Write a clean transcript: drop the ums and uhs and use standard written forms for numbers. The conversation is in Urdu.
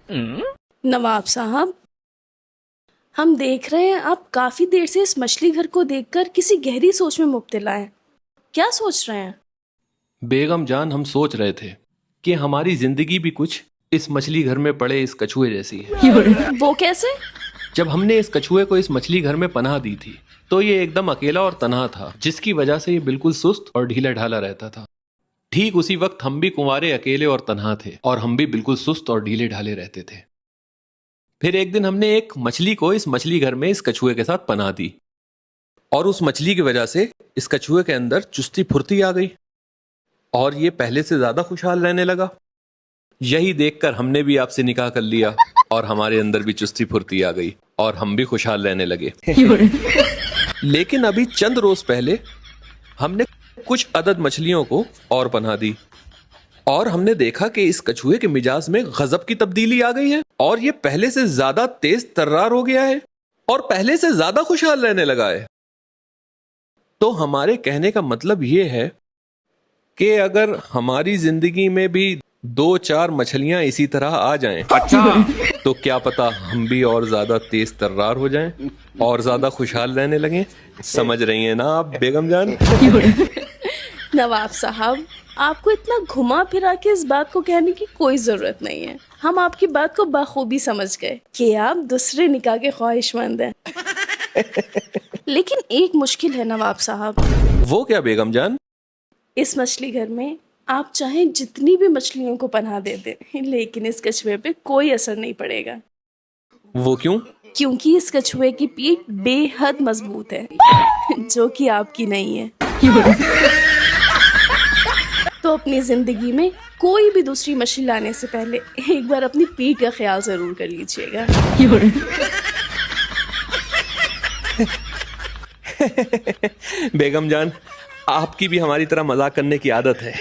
نواب صاحب، ہم دیکھ رہے ہیں آپ کافی دیر سے اس مچھلی گھر کو دیکھ کر کسی گہری سوچ میں مبتلا ہیں. کیا سوچ رہے ہیں؟ بیگم جان، ہم سوچ رہے تھے کہ ہماری زندگی بھی کچھ اس مچھلی گھر میں پڑے اس کچھوے جیسی ہے. وہ کیسے؟ جب ہم نے اس کچھوے کو اس مچھلی گھر میں پناہ دی تھی تو یہ ایک دم اکیلا اور تنہا تھا، جس کی وجہ سے یہ بالکل سست اور ڈھیلا ڈھالا رہتا تھا. ٹھیک اسی وقت ہم بھی کنوارے، اکیلے اور تنہا تھے، اور ہم بھی بالکل سست اور ڈھیلے ڈھالے رہتے تھے. پھر ایک دن ہم نے ایک مچھلی کو اس مچھلی گھر میں اس کچھوے کے ساتھ پناہ دی، اور اس مچھلی کی وجہ سے اس کچھوے کے اندر چستی پھرتی آ گئی اور یہ پہلے سے زیادہ خوشحال رہنے لگا. یہی دیکھ کر ہم نے بھی آپ سے نکاح کر لیا، اور ہمارے اندر بھی چستی پھرتی آ گئی اور ہم بھی خوشحال رہنے لگے. لیکن ابھی چند روز پہلے ہم نے کچھ عدد مچھلیوں کو اور پناہ دی، اور ہم نے دیکھا کہ اس کچھوے کے مزاج میں غضب کی تبدیلی آ گئی ہے، اور یہ پہلے سے زیادہ تیز ترار ہو گیا ہے اور پہلے سے زیادہ خوشحال رہنے لگا ہے. تو ہمارے کہنے کا مطلب یہ ہے کہ اگر ہماری زندگی میں بھی 2-4 مچھلیاں اسی طرح آ جائیں تو کیا پتا ہم بھی اور زیادہ تیز ترار ہو جائیں اور زیادہ خوشحال رہنے لگیں. سمجھ رہی ہیں نا آپ بیگم جان؟ نواب صاحب، آپ کو اتنا گھما پھرا کے اس بات کو کہنے کی کوئی ضرورت نہیں ہے. ہم آپ کی بات کو بخوبی سمجھ گئے کہ آپ دوسرے نکاح کے خواہش مند ہیں. لیکن ایک مشکل ہے نواب صاحب. وہ کیا بیگم جان؟ اس مچھلی گھر میں آپ چاہیں جتنی بھی مچھلیوں کو پناہ دے دیں، لیکن اس کچھوے پہ کوئی اثر نہیں پڑے گا. وہ کیوں؟ کیونکہ اس کچھوے کی پیٹھ بے حد مضبوط ہے، جو کہ آپ کی نہیں ہے. تو اپنی زندگی میں کوئی بھی دوسری مچھلی لانے سے پہلے ایک بار اپنی پیٹھ کا خیال ضرور کر لیجیے گا. بیگم جان، آپ کی بھی ہماری طرح مذاق کرنے کی عادت ہے.